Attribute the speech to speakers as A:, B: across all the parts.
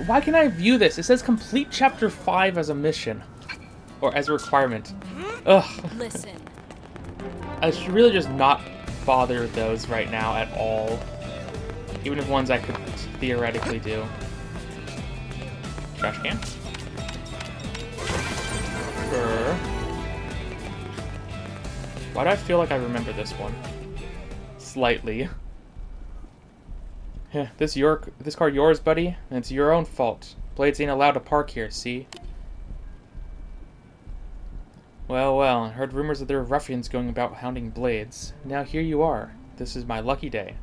A: Why can I view this? It says complete chapter 5 as a mission. Or as a requirement. Ugh.
B: Listen.
A: I should really just not bother with those right now at all. Even if ones I could theoretically do. Trash can. Sure. Why do I feel like I remember this one? Slightly. This car yours, buddy? And it's your own fault. Blades ain't allowed to park here, see? Well, I heard rumors that there are ruffians going about hounding Blades. Now here you are. This is my lucky day.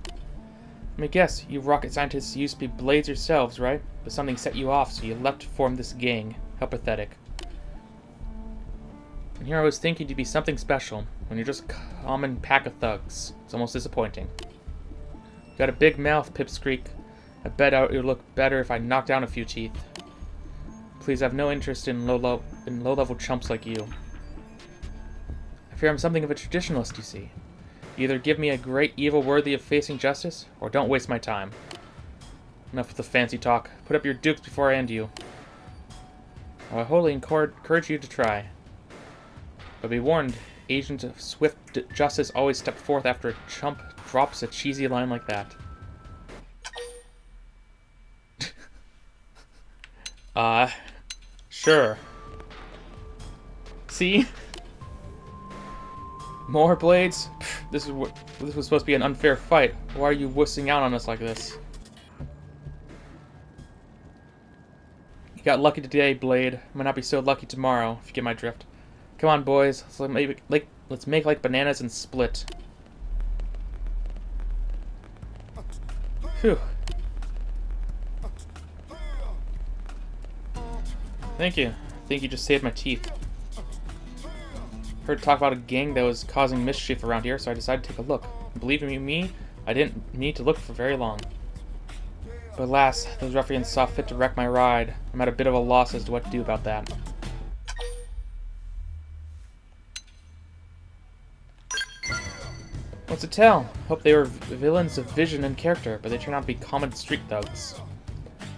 A: Let me guess, you rocket scientists used to be Blades yourselves, right? But something set you off, so you left to form this gang. How pathetic. And here I was thinking you'd be something special, when you're just a common pack of thugs. It's almost disappointing. You got a big mouth, Pipsqueak. I bet it would look better if I knocked down a few teeth. Please, I have no interest in low-level chumps like you. I fear I'm something of a traditionalist, you see. Either give me a great evil worthy of facing justice, or don't waste my time. Enough with the fancy talk. Put up your dukes before I end you. I wholly encourage you to try. But be warned, agents of swift justice always step forth after a chump drops a cheesy line like that. Sure. See? More Blades? Pfft, this was supposed to be an unfair fight. Why are you wussing out on us like this? You got lucky today, Blade. Might not be so lucky tomorrow, if you get my drift. Come on, boys. Let's make like bananas and split. Phew. Thank you. I think you just saved my teeth. Heard talk about a gang that was causing mischief around here, so I decided to take a look. Believe me, I didn't need to look for very long. But alas, those ruffians saw fit to wreck my ride. I'm at a bit of a loss as to what to do about that. What's to tell? Hope they were villains of vision and character, but they turned out to be common street thugs.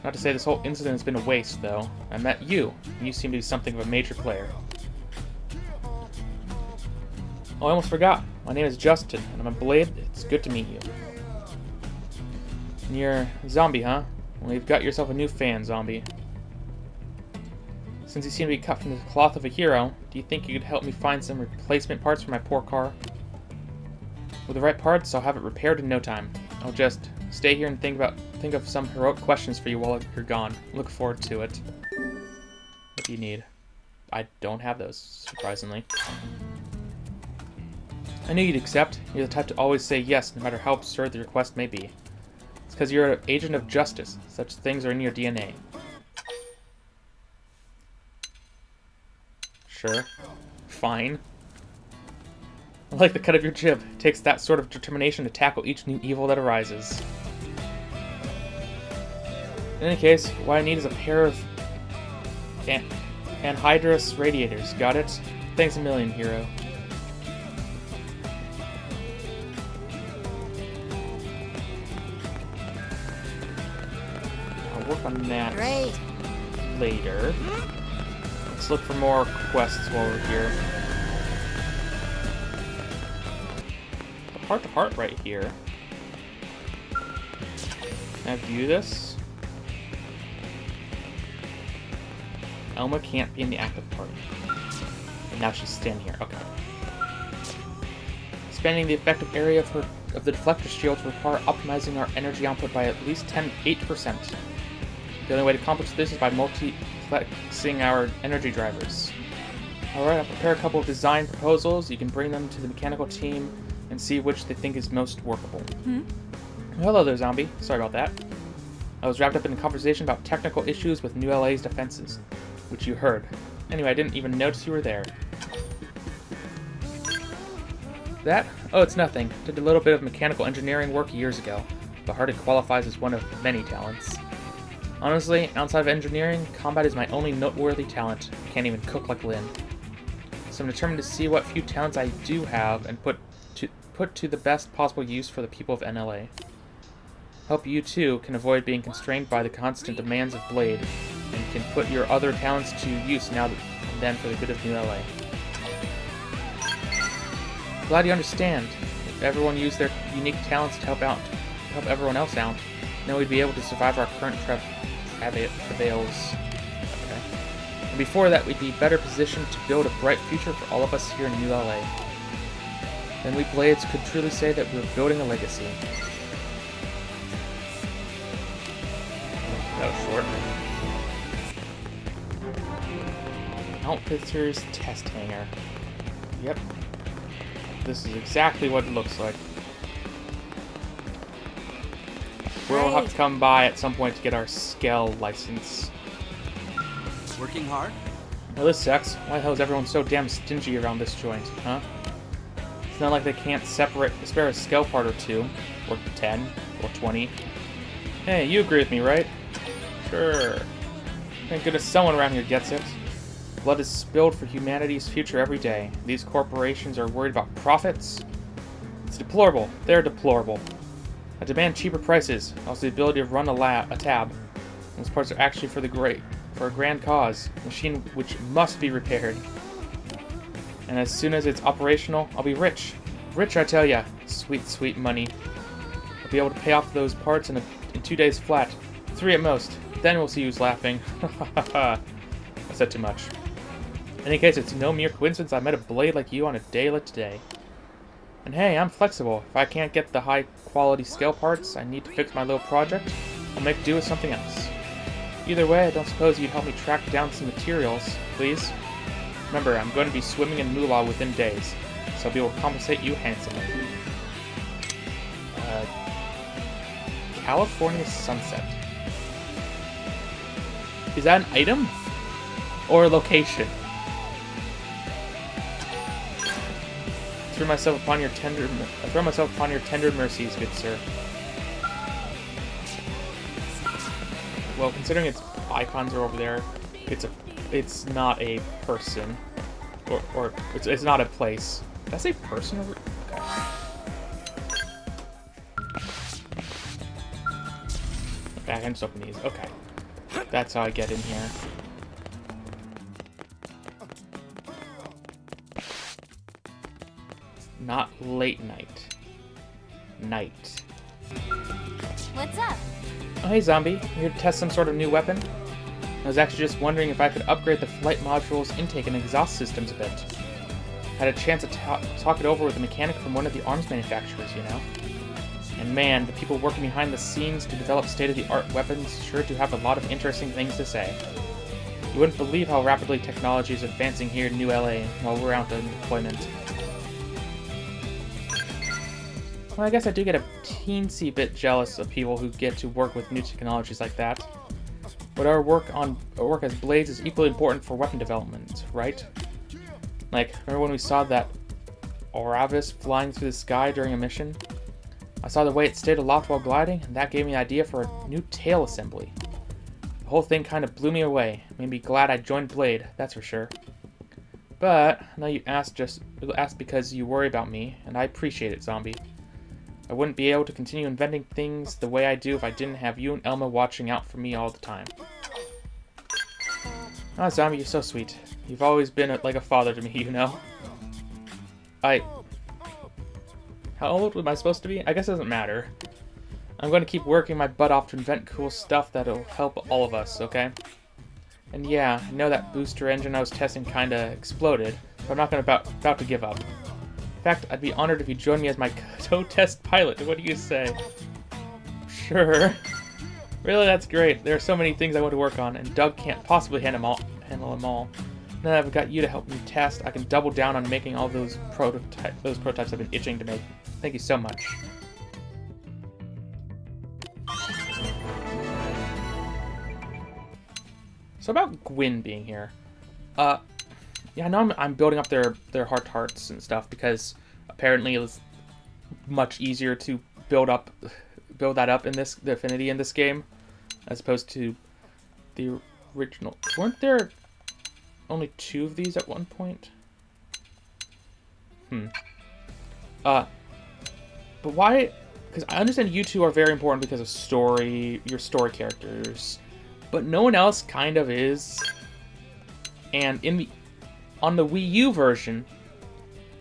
A: Not to say this whole incident has been a waste, though. I met you, and you seem to be something of a major player. Oh, I almost forgot. My name is Justin, and I'm a Blade. It's good to meet you. And you're a zombie, huh? Well, you've got yourself a new fan, zombie. Since you seem to be cut from the cloth of a hero, do you think you could help me find some replacement parts for my poor car? With the right parts, I'll have it repaired in no time. I'll just stay here and think of some heroic questions for you while you're gone. Look forward to it. What do you need? I don't have those, surprisingly. I knew you'd accept. You're the type to always say yes, no matter how absurd the request may be. It's because you're an agent of justice. Such things are in your DNA. Sure. Fine. I like the cut of your jib. It takes that sort of determination to tackle each new evil that arises. In any case, what I need is a pair of anhydrous radiators. Got it? Thanks a million, hero. I'll work on that later. Let's look for more quests while we're here. Heart to heart right here. Can I view this? Elma can't be in the active party. And now she's standing here. Okay. Expanding the effective area of the deflector shield will require optimizing our energy output by at least 8%. The only way to accomplish this is by multiplexing our energy drivers. Alright, I'll prepare a couple of design proposals. You can bring them to the mechanical team and see which they think is most workable. Hello there, zombie. Sorry about that. I was wrapped up in a conversation about technical issues with New LA's defenses, which you heard. Anyway, I didn't even notice you were there. That? Oh, it's nothing. Did a little bit of mechanical engineering work years ago, but hardly qualifies as one of many talents. Honestly, outside of engineering, combat is my only noteworthy talent. I can't even cook like Lynn. So I'm determined to see what few talents I do have and put to the best possible use for the people of NLA. Hope you too can avoid being constrained by the constant demands of Blade, and can put your other talents to use now and then for the good of New LA. Glad you understand. If everyone used their unique talents to help everyone else out, then we'd be able to survive our current travails. Okay. And before that, we'd be better positioned to build a bright future for all of us here in New LA. Then we Blades could truly say that we're building a legacy. That was short. Outfitter's test hangar. Yep. This is exactly what it looks like. We'll have to come by at some point to get our Skell license.
B: Working hard?
A: Now this sucks. Why the hell is everyone so damn stingy around this joint, huh? It's not like they can't spare a Skell part or 2, or 10, or 20. Hey, you agree with me, right? Sure. Thank goodness someone around here gets it. Blood is spilled for humanity's future every day. These corporations are worried about profits? It's deplorable. They're deplorable. I demand cheaper prices, also the ability to run a tab. Those parts are actually for a grand cause, a machine which must be repaired. And as soon as it's operational, I'll be rich. Rich, I tell ya. Sweet, sweet money. I'll be able to pay off those parts in 2 days flat. 3 at most. Then we'll see who's laughing. I said too much. In any case, it's no mere coincidence I met a Blade like you on a day like today. And hey, I'm flexible. If I can't get the high-quality scale parts I need to fix my little project, I'll make do with something else. Either way, I don't suppose you'd help me track down some materials, please? Remember, I'm going to be swimming in moolah within days, so I'll be able to compensate you handsomely. California Sunset. Is that an item? Or a location? I throw myself upon your tender mercies, good sir. Well, considering its icons are over there, it's not a person, or it's not a place. Did I say person? Okay. Okay, I can just open these. Okay, that's how I get in here. Not late night. Night.
C: What's up?
A: Oh, hey, zombie. You here to test some sort of new weapon? I was actually just wondering if I could upgrade the flight module's intake and exhaust systems a bit. Had a chance to talk it over with a mechanic from one of the arms manufacturers, you know? And man, the people working behind the scenes to develop state-of-the-art weapons sure do have a lot of interesting things to say. You wouldn't believe how rapidly technology is advancing here in New LA while we're out on deployment. Well, I guess I do get a teensy bit jealous of people who get to work with new technologies like that. But our work as Blades is equally important for weapon development, right? Like, remember when we saw that Oravis flying through the sky during a mission? I saw the way it stayed aloft while gliding, and that gave me an idea for a new tail assembly. The whole thing kind of blew me away. Made me glad I joined Blade, that's for sure. But I know you asked because you worry about me, and I appreciate it, zombie. I wouldn't be able to continue inventing things the way I do if I didn't have you and Elma watching out for me all the time. Ah, zombie, you're so sweet. You've always been like a father to me, you know? How old am I supposed to be? I guess it doesn't matter. I'm going to keep working my butt off to invent cool stuff that'll help all of us, okay? And yeah, I know that booster engine I was testing kinda exploded, but I'm not about to give up. In fact, I'd be honored if you joined me as my co-test pilot. What do you say? Sure. Really, that's great. There are so many things I want to work on, and Doug can't possibly handle them all. Now that I've got you to help me test, I can double down on making all those prototypes I've been itching to make. Thank you so much. So about Gwyn being here. Yeah, I know I'm building up their hearts and stuff because apparently it was much easier to build that up in the affinity in this game as opposed to the original. Weren't there only 2 of these at one point? But why because I understand you two are very important because of story, your story characters, but no one else kind of is. And on the Wii U version,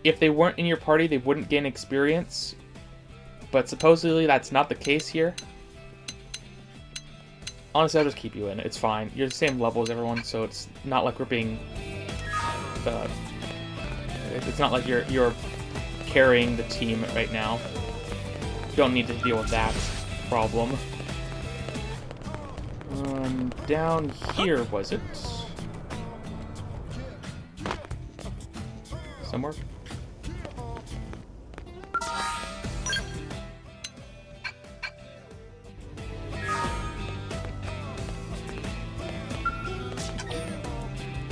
A: if they weren't in your party, they wouldn't gain experience. But supposedly that's not the case here. Honestly, I'll just keep you in. It's fine. You're the same level as everyone, so it's not like we're being. It's not like you're carrying the team right now. You don't need to deal with that problem. Down here, was it? Somewhere?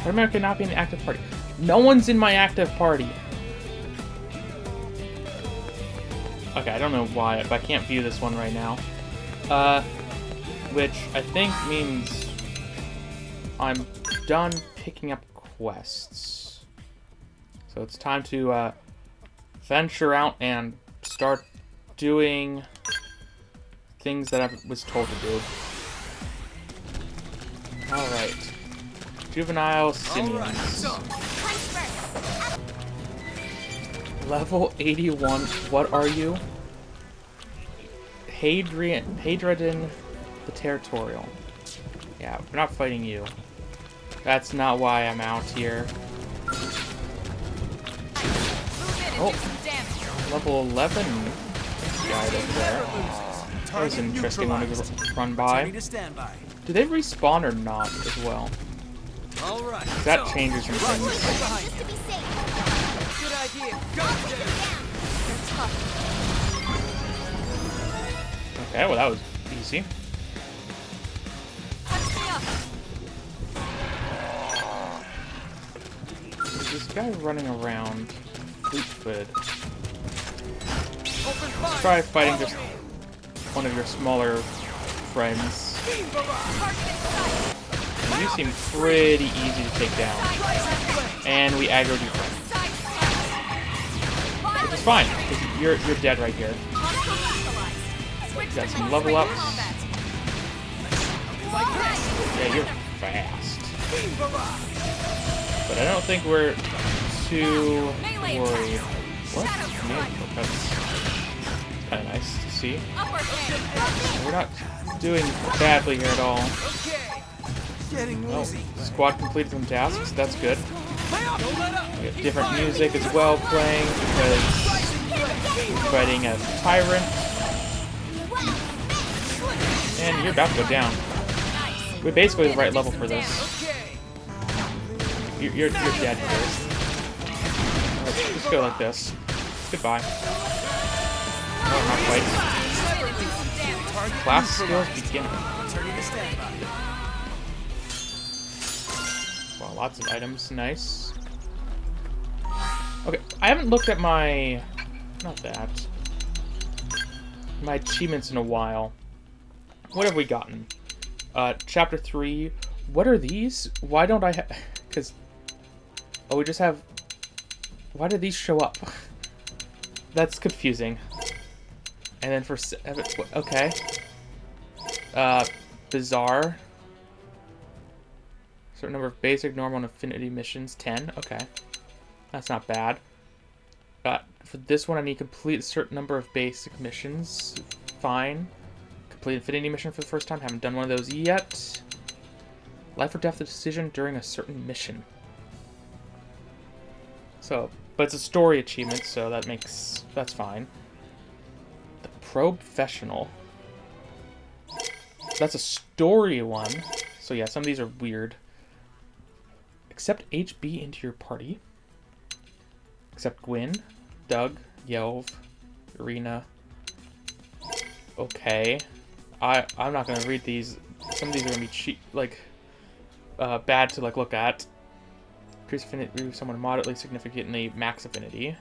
A: Why am I not be in an active party? No one's in my active party. Okay, I don't know why, but I can't view this one right now. Which I think means I'm done picking up quests. So it's time to venture out and start doing things that I was told to do. Alright. Juvenile Simians. Level 81. What are you? Hadrian the Territorial. Yeah, we're not fighting you. That's not why I'm out here. Oh, level 11 guy over there. That was an interesting one to run by. Do they respawn or not as well? That changes some things. Okay, well that was easy. There's this guy running around, fleet-footed. Let's try fighting just one of your smaller friends. You seem pretty easy to take down. And we aggroed your friend. Which is fine, because you're dead right here. Got some level ups. Yeah, you're fast. But I don't think we're too worried. What? That's kind of nice to see. We're not doing badly here at all. Oh, squad completed some tasks. That's good. We have different music as well playing because we're fighting a tyrant. And you're about to go down. We're basically the right level for this. You're dead here. Let's just go like this. Goodbye. Oh, not quite. Class skills begin. Wow, lots of items. Nice. Okay, I haven't looked at my... Not that. My achievements in a while. What have we gotten? Chapter 3. What are these? Why don't I have... Because... Oh, we just have... Why did these show up? That's confusing. And then for... Okay. Bizarre. Certain number of basic, normal, and affinity missions. 10. Okay. That's not bad. For this one, I need to complete a certain number of basic missions. Fine. Complete affinity mission for the first time. Haven't done one of those yet. Life or death decision during a certain mission. So, but it's a story achievement, so that's fine. The Professional. That's a story one. So yeah, some of these are weird. Accept HB into your party. Accept Gwyn, Doug, Yelv, Irina. Okay. I'm not gonna read these. Some of these are gonna be cheap, bad to look at. Increase affinity with someone moderately, significantly, max affinity.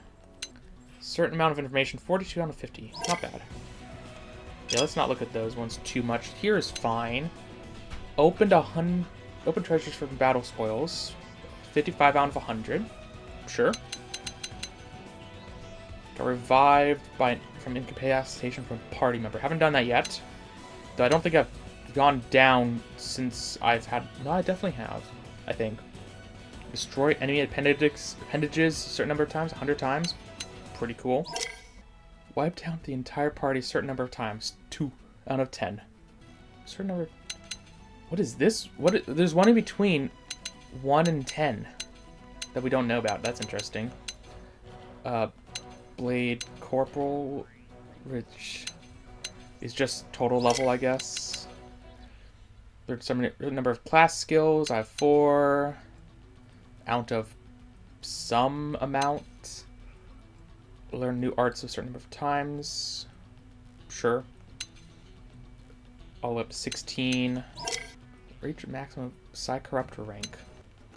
A: Certain amount of information, 42 out of 50. Not bad. Yeah, let's not look at those ones too much. Here is fine. Open treasures from battle spoils. 55 out of 100. Sure. Got revived from incapacitation from a party member. Haven't done that yet. Though I don't think I've gone down since I've had... No, I definitely have, I think. Destroy enemy appendages a certain number of times, 100 times. Pretty cool. Wipe down the entire party a certain number of times, 2 out of 10. Certain number... What is this? There's one in between 1 and 10 that we don't know about. That's interesting. Blade Corporal, which is just total level, I guess. There's some number of class skills. I have 4. Out of some amount. Learn new arts a certain number of times. Sure. All the way up to 16. Reach maximum Psy-Corruptor rank.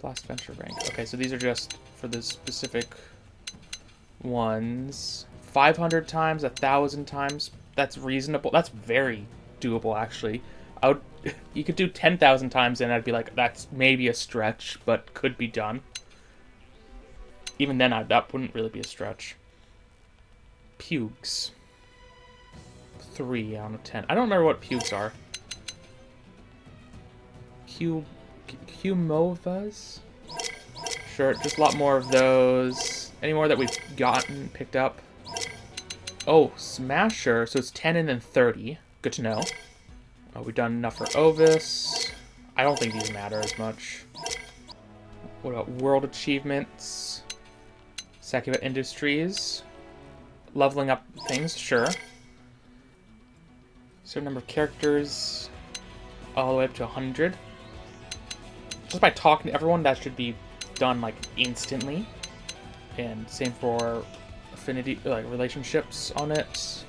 A: Blast Venture rank. Okay, so these are just for the specific ones. 500 times, 1,000 times. That's reasonable. That's very doable, actually. You could do 10,000 times and I'd be like, that's maybe a stretch, but could be done. Even then, that wouldn't really be a stretch. Pugs. 3 out of 10. I don't remember what pugs are. Humovas? Sure, just a lot more of those. Any more that we've picked up? Oh, Smasher. So it's 10 and then 30. Good to know. Oh, we've done enough for Ovis. I don't think these matter as much. What about World Achievements? Sakuba Industries. Leveling up things, sure. Certain number of characters. All the way up to 100. Just by talking to everyone, that should be done, like, instantly. And same for affinity, like, relationships on it.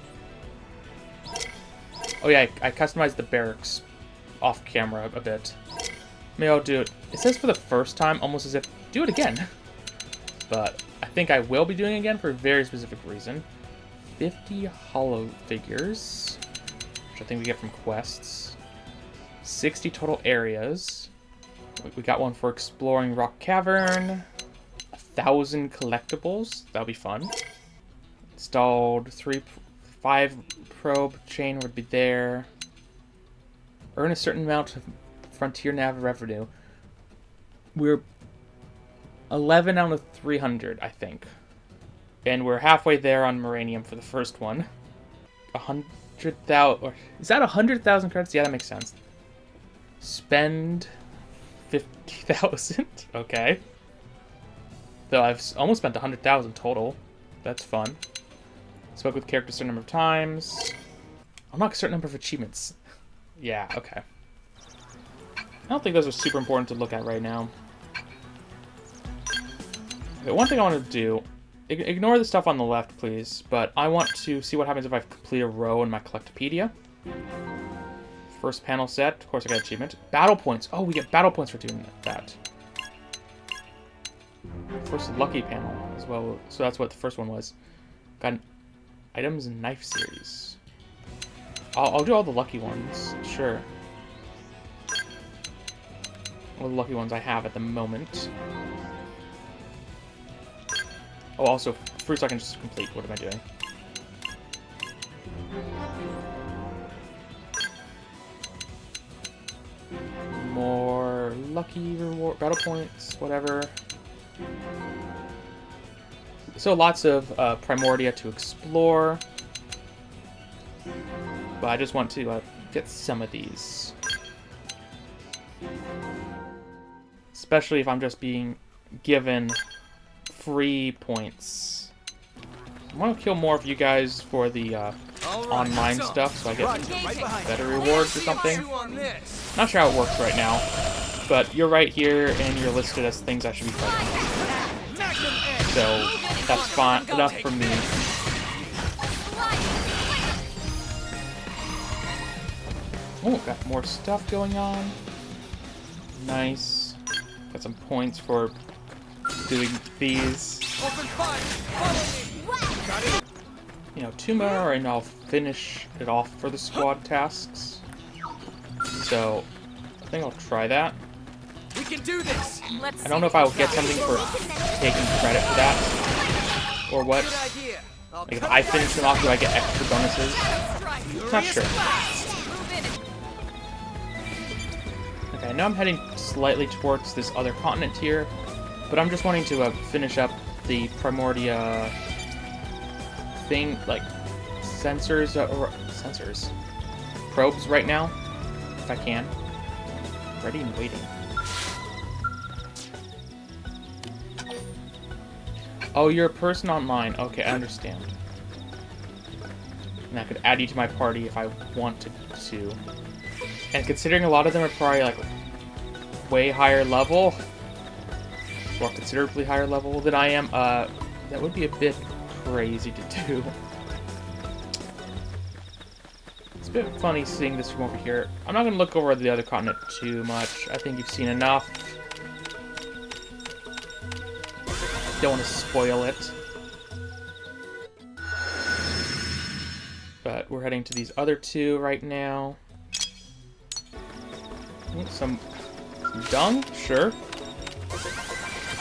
A: Oh yeah, I customized the barracks off camera a bit. Maybe I'll do it. It says for the first time, almost as if, do it again. But I think I will be doing it again for a very specific reason. 50 hollow figures, which I think we get from quests. 60 total areas. We got one for exploring Rock Cavern. 1,000 collectibles. That'll be fun. Installed 5 probe chain would be there. Earn a certain amount of Frontier Nav revenue. We're 11 out of 300, I think. And we're halfway there on Moranium for the first one. 100,000... Is that 100,000 credits? Yeah, that makes sense. Spend 50,000. Okay. Though I've almost spent 100,000 total. That's fun. Spoke with characters a certain number of times. Unlock a certain number of achievements. Yeah, okay. I don't think those are super important to look at right now. Okay, one thing I want to do... Ignore the stuff on the left, please. But I want to see what happens if I complete a row in my Collectopedia. First panel set. Of course, I got achievement. Battle points. Oh, we get battle points for doing that. First lucky panel as well. So that's what the first one was. Got an items and knife series. I'll do all the lucky ones. Sure. All the lucky ones I have at the moment. Oh, also, fruits I can just complete. What am I doing? More lucky reward, battle points, whatever. So lots of Primordia to explore. But I just want to get some of these. Especially if I'm just being given free points. I want to kill more of you guys for the online stuff so I get better rewards or something. Not sure how it works right now, but you're right here and you're listed as things I should be fighting. So that's fine enough for me. Oh, got more stuff going on. Nice. Got some points for doing these. You know, 2 more and I'll finish it off for the squad tasks. So I think I'll try that.
B: We can do this.
A: I don't know if I'll get something for taking credit for that or what.
B: I'll
A: Like, if
B: cut
A: I
B: it
A: finish them off, do I get extra bonuses?
B: Furious
A: Not sure.
B: blast.
C: Move in.
A: Okay, I know I'm heading slightly towards this other continent here, but I'm just wanting to finish up the Primordia thing, like, sensors, probes right now, if I can. Ready and waiting. Oh, you're a person online. Okay, I understand. And I could add you to my party if I wanted to. And considering a lot of them are probably, like, way higher level, or considerably higher level than I am, that would be a bit crazy to do. It's a bit funny seeing this from over here. I'm not going to look over the other continent too much. I think you've seen enough. Don't want to spoil it. But we're heading to these other two right now. Some dung? Sure.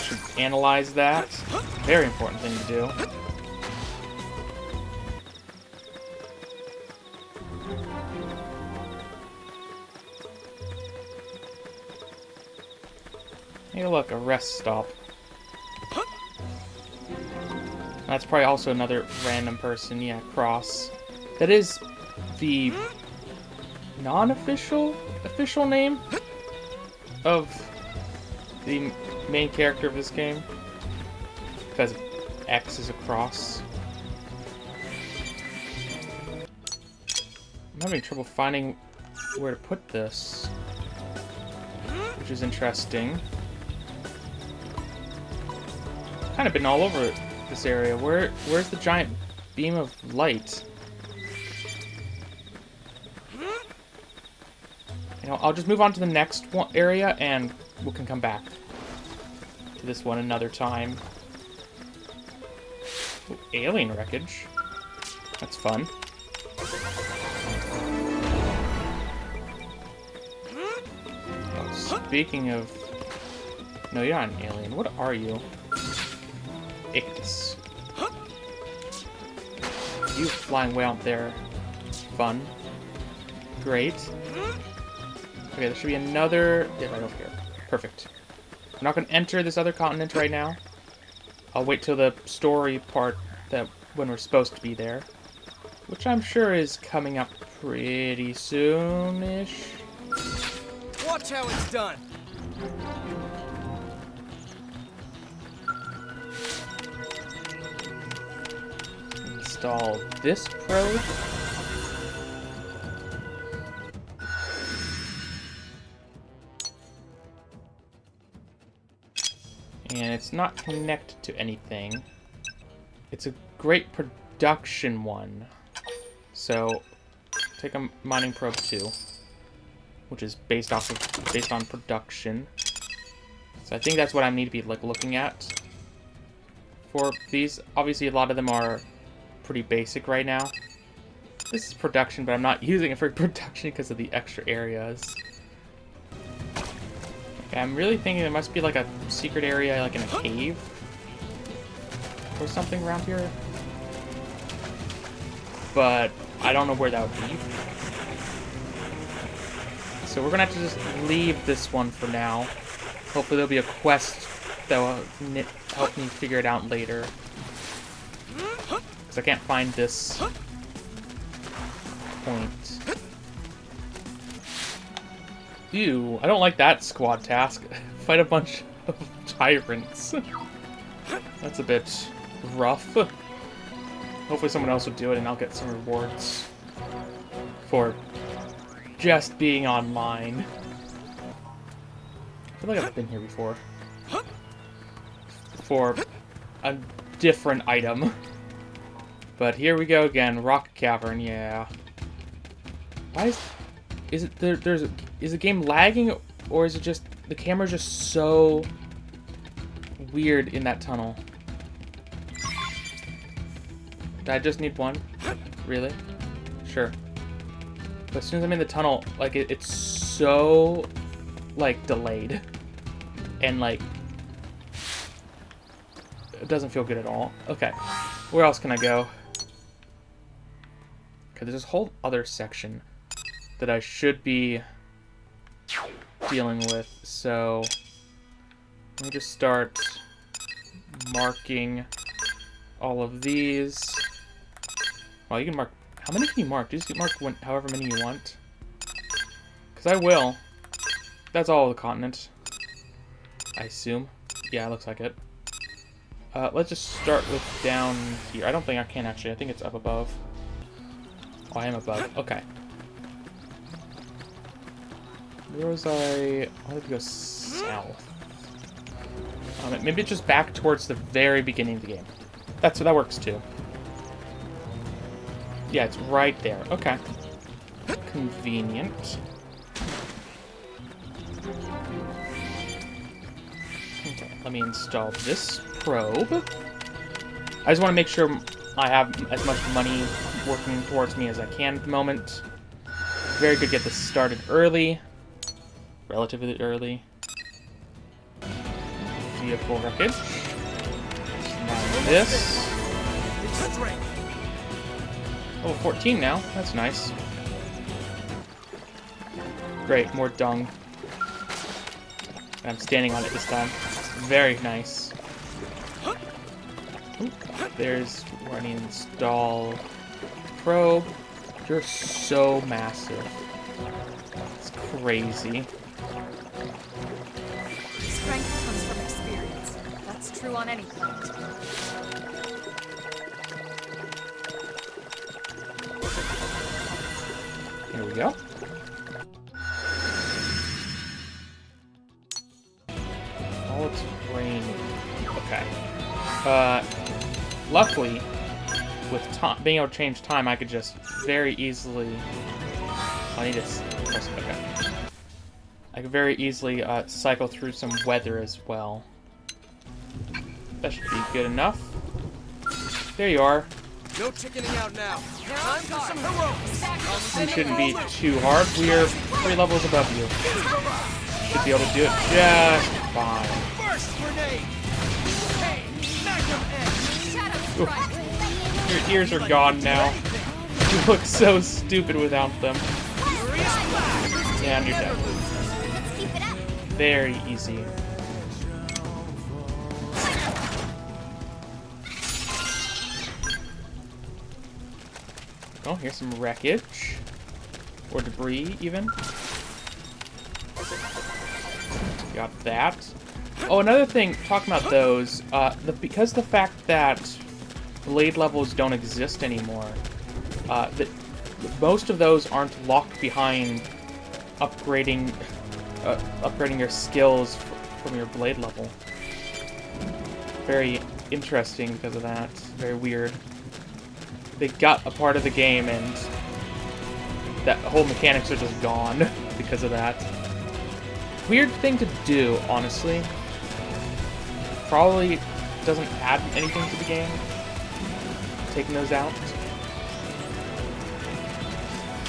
A: Should analyze that. Very important thing to do. Hey, look, a rest stop. That's probably also another random person. Yeah, Cross. That is the non-official official name of the main character of this game, because X is a cross. I'm having trouble finding where to put this, which is interesting. Kind of been all over this area. Where's the giant beam of light? You know, I'll just move on to the next one area, and we can come back to this one another time. Ooh, alien wreckage. That's fun. Oh, speaking of... No, you're not an alien. What are you? Ictus. You flying way out there. Fun. Great. Okay, there should be another... Yeah, right over here. Perfect. I'm not going to enter this other continent right now. I'll wait till the story part that when we're supposed to be there. Which I'm sure is coming up pretty soon-ish.
B: Watch how it's done.
A: Install this probe. And it's not connected to anything. It's a great production one. So take a mining probe 2, which is based on production. So I think that's what I need to be like looking at for these. Obviously, a lot of them are pretty basic right now. This is production, but I'm not using it for production because of the extra areas. Okay, I'm really thinking there must be like a secret area, like in a cave or something around here. But I don't know where that would be. So we're gonna have to just leave this one for now. Hopefully there'll be a quest that will help me figure it out later. Because I can't find this point. Ew, I don't like that squad task. Fight a bunch of tyrants. That's a bit rough. Hopefully someone else will do it and I'll get some rewards for just being online. I feel like I've been here before. For a different item. But here we go again. Rock Cavern, yeah. Why is it is the game lagging, or is it just the camera's just so weird in that tunnel? I just need one? Really? Sure. But as soon as I'm in the tunnel, like it's so like delayed. And like it doesn't feel good at all. Okay. Where else can I go? Okay, there's this whole other section that I should be dealing with, so let me just start marking all of these. Well, you can mark... How many can you mark? Just mark however many you want. Because I will. That's all of the continent, I assume. Yeah, it looks like it. Let's just start with down here. I don't think I can, actually. I think it's up above. Oh, I am above. Okay. Where was I? I wanted to go south. Maybe it's just back towards the very beginning of the game. That works too. Yeah, it's right there. Okay. Convenient. Okay, let me install this probe. I just want to make sure I have as much money working towards me as I can at the moment. Very good to get this started early. Relatively early. Vehicle wreckage. Now this. Oh, 14 now. That's nice. Great, more dung. I'm standing on it this time. Very nice. Ooh, there's where I need to install probe. You're so massive. It's crazy.
C: Strength comes from experience. That's true on any planet.
A: Here we go. Oh, it's raining. Okay. Luckily, with being able to change time, I could just very easily... I need to... Okay. I could very easily cycle through some weather as well. That should be good enough. There you are.
B: No chickening out now. Time for some heroics.
A: It shouldn't be too hard. We are 3 levels above you. Should be able to do it just fine.
B: First grenade. Hey, Magnum Edge.
A: Oof. Your ears are gone now. You look so stupid without them. And you're dead.
C: Let's keep it up.
A: Very easy. Oh, here's some wreckage. Or debris, even. Got that. Oh, another thing, talking about those, because the fact that blade levels don't exist anymore, most of those aren't locked behind upgrading your skills from your blade level. Very interesting because of that. Very weird. They got a part of the game and that whole mechanics are just gone because of that. Weird thing to do, honestly. Probably doesn't add anything to the game, taking those out.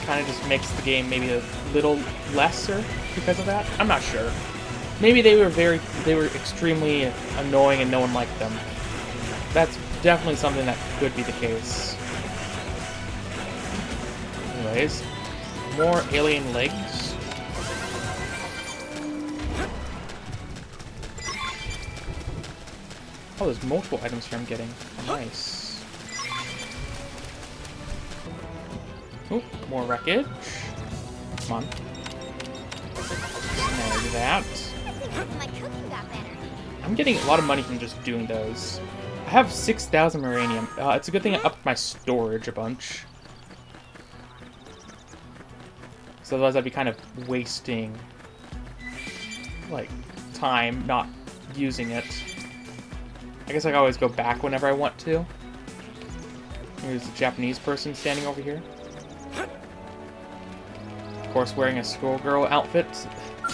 A: Kind of just makes the game maybe a little lesser because of that. I'm not sure. Maybe they were extremely annoying and no one liked them. That's definitely something that could be the case. Anyways, more alien legs. Oh, there's multiple items here I'm getting. Nice. Oh, more wreckage. Come on. Snag that.
C: My cooking got better.
A: I'm getting a lot of money from just doing those. I have 6,000 uranium. It's a good thing I upped my storage a bunch. So otherwise I'd be kind of wasting, like, time not using it. I guess I can always go back whenever I want to. Here's the Japanese person standing over here. Of course, wearing a schoolgirl outfit,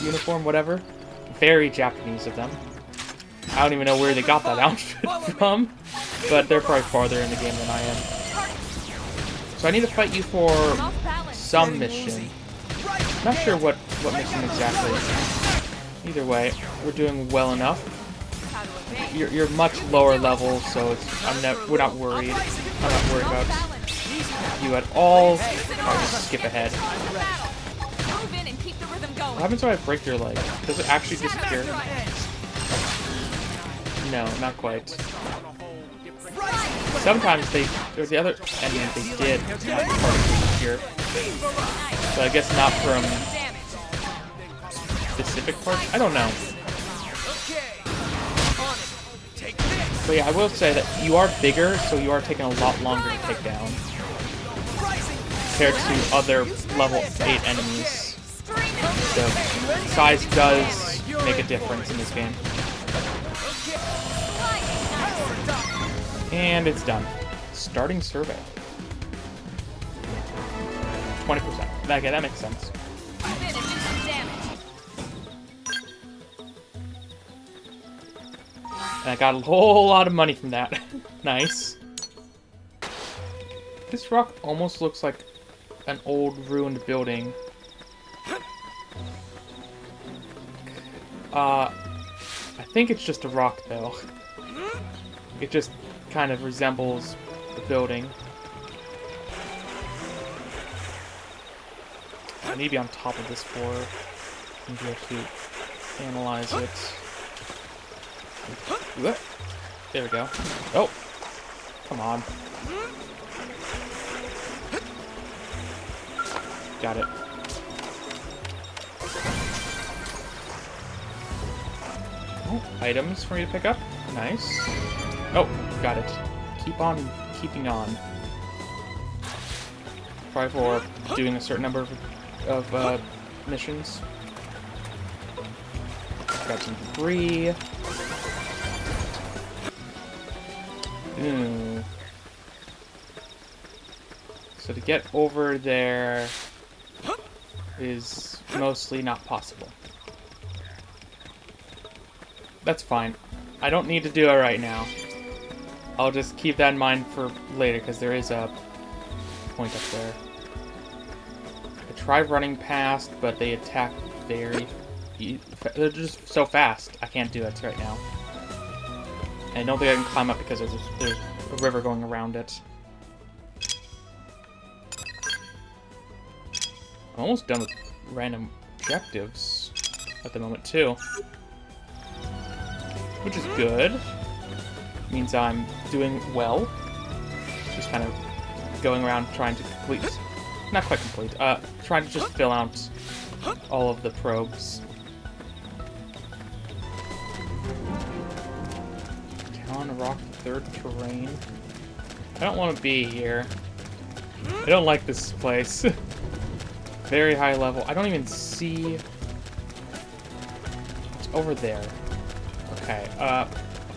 A: uniform, whatever. Very Japanese of them. I don't even know where they got that outfit from, but they're probably farther in the game than I am. So I need to fight you for some mission. Not sure what mission exactly. Either way, we're doing well enough. You're much lower level, so we're not worried. I'm not worried about you at all. I'll just skip ahead.
C: Move in and keep the rhythm going.
A: What happens when I break your leg? Does it actually disappear? No, not quite. Sometimes there's the other enemies they did have parts disappear. So I guess not from specific parts. I don't know. But yeah, I will say that you are bigger, so you are taking a lot longer to take down compared to other level 8 enemies. So size does make a difference in this game. And it's done. Starting survey. 20%. Okay, that makes sense. And I got a whole lot of money from that. Nice. This rock almost looks like an old ruined building. I think it's just a rock though. It just kind of resembles the building. I need to be on top of this floor and be able to analyze it. There we go. Oh! Come on. Got it. Oh, items for me to pick up. Nice. Oh, got it. Keep on keeping on. Probably for doing a certain number of missions. Got some debris. So to get over there is mostly not possible. That's fine. I don't need to do it right now. I'll just keep that in mind for later, because there is a point up there. I tried running past, but they attack very... They're just so fast. I can't do it right now. And I don't think I can climb up because there's a river going around it. I'm almost done with random objectives at the moment, too. Which is good. Means I'm doing well. Just kind of going around trying to complete... Not quite complete. Trying to just fill out all of the probes. Talon Rock, third terrain. I don't want to be here. I don't like this place. Very high level. I don't even see... It's over there. Okay, I'll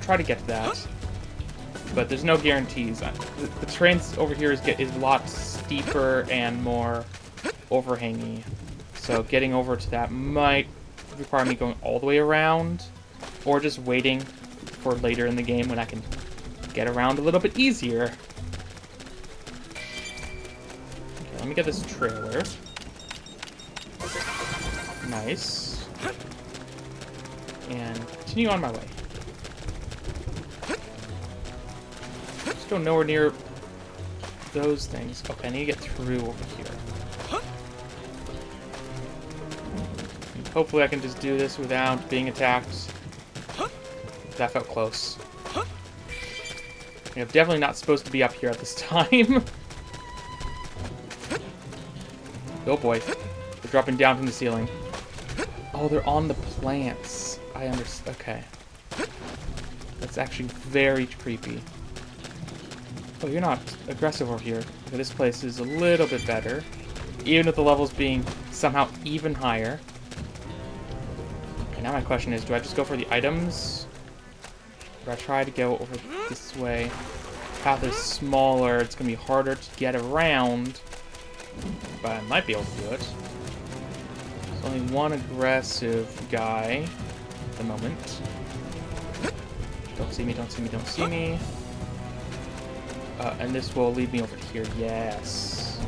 A: try to get to that. But there's no guarantees. The terrain over here is a lot steeper and more overhangy. So getting over to that might require me going all the way around. Or just waiting for later in the game when I can get around a little bit easier. Okay, let me get this trailer. Nice. And continue on my way. Just go nowhere near those things. Okay, I need to get through over here. And hopefully I can just do this without being attacked. That felt close. I'm definitely not supposed to be up here at this time. Oh boy. They're dropping down from the ceiling. Oh, they're on the plants. I understand. Okay. That's actually very creepy. Oh, you're not aggressive over here. Okay, this place is a little bit better. Even with the levels being somehow even higher. Okay, now my question is, do I just go for the items? Or I try to go over this way? The path is smaller. It's going to be harder to get around. But I might be able to do it. There's only one aggressive guy at the moment. Don't see me, don't see me, don't see me. And this will lead me over here. Yes.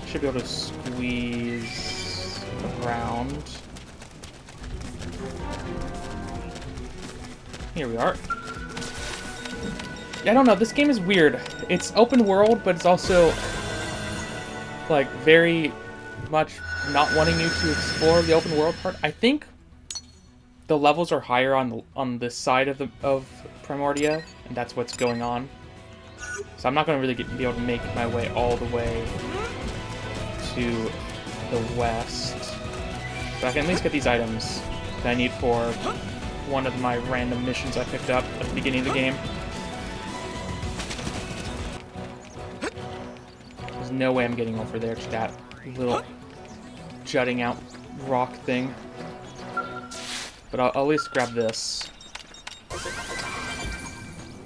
A: Should be able to squeeze around. Here we are. I don't know, this game is weird. It's open world, but it's also like very much not wanting you to explore the open world part. I think the levels are higher on this side of Primordia, and that's what's going on. So I'm not going to really be able to make my way all the way to the west. But I can at least get these items that I need for one of my random missions I picked up at the beginning of the game. There's no way I'm getting over there to that little jutting out rock thing. But I'll at least grab this.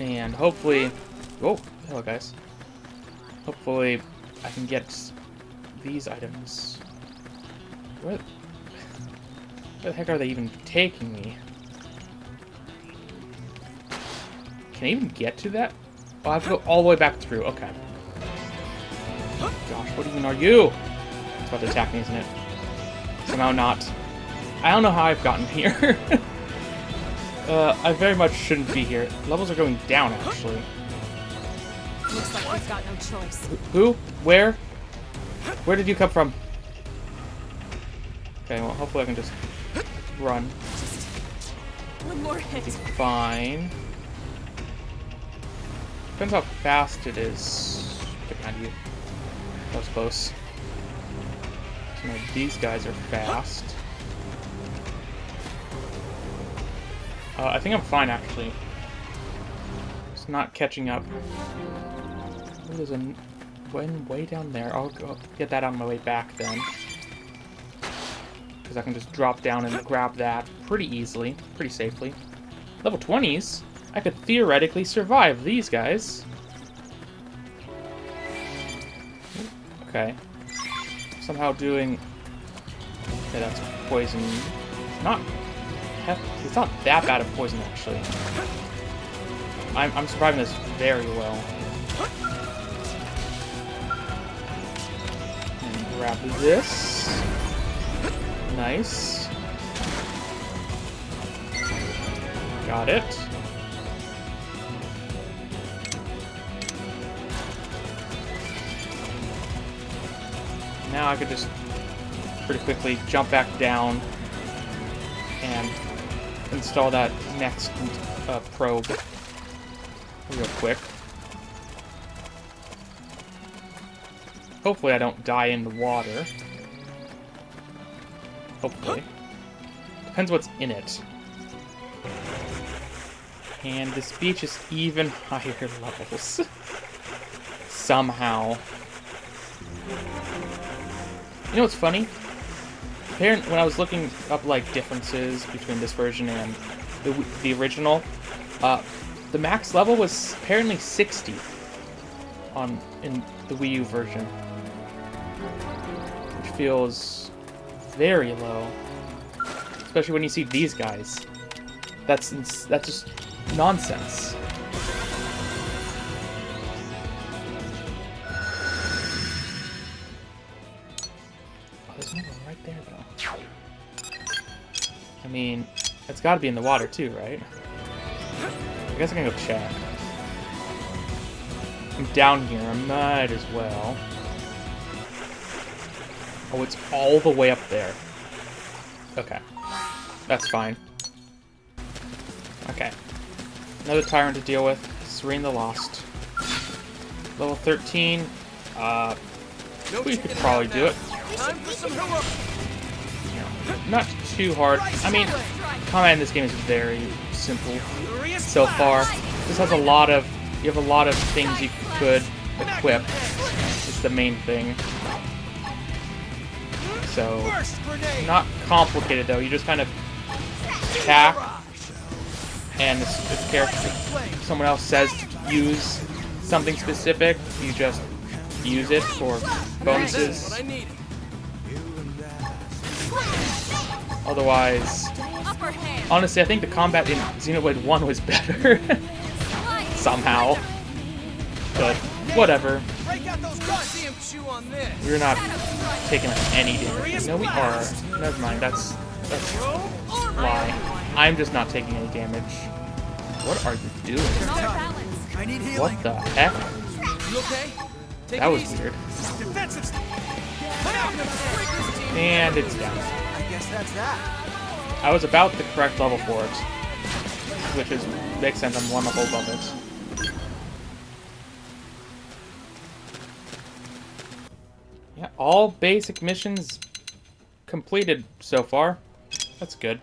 A: And hopefully... Oh, hello guys. Hopefully I can get these items. Where the heck are they even taking me? Can I even get to that? Oh, I have to go all the way back through. Okay. Gosh, what even are you? It's about to attack me, isn't it? Somehow not. I don't know how I've gotten here. I very much shouldn't be here. Levels are going down, actually.
C: Looks like we've got no choice.
A: Who? Where? Where did you come from? Okay, well, hopefully I can just run.
C: Just one more hit.
A: Fine. Depends how fast it is. Get behind you. That was close. So now these guys are fast. I think I'm fine, actually. It's not catching up. Oh, there's a way down there. I'll go get that on my way back then. Because I can just drop down and grab that pretty easily, pretty safely. Level 20s? I could theoretically survive these guys. Okay. Somehow doing... Okay, that's poison. It's not that bad of poison, actually. I'm surviving this very well. And grab this. Nice. Got it. Now I could just pretty quickly jump back down and install that next probe real quick. Hopefully I don't die in the water. Hopefully. Depends what's in it. And this beach is even higher levels. Somehow. You know what's funny? Apparently, when I was looking up like differences between this version and the original, the max level was apparently 60 in the Wii U version, which feels very low, especially when you see these guys. That's just nonsense. Oh, there's another one right there, though. I mean, it's got to be in the water too, right? I guess I can go check. I'm down here. I might as well. Oh, it's all the way up there. Okay. That's fine. Okay. Another tyrant to deal with. Serene the Lost. Level 13. We could probably do it.
B: Time for some heroics.
A: Not too hard. I mean, combat in this game is very simple so far. This has a lot of... You have a lot of things you could equip. It's the main thing. So, not complicated though. You just kind of attack, and if someone else says to use something specific, you just use it for bonuses. Otherwise, honestly, I think the combat in Xenoblade 1 was better. Somehow. But, whatever. We're not taking any damage. No, we are. Never mind, that's a lie. I'm just not taking any damage. What are you doing?
B: I need healing.
A: What the heck?
B: You okay? Take
A: That
B: it
A: was
B: easy.
A: weird.
B: Defensive. Come out, break this team.
A: And it's down.
B: I guess that's that.
A: I was about the correct level for it. Which is makes sense, I'm one level above it. Yeah, all basic missions completed so far. That's good.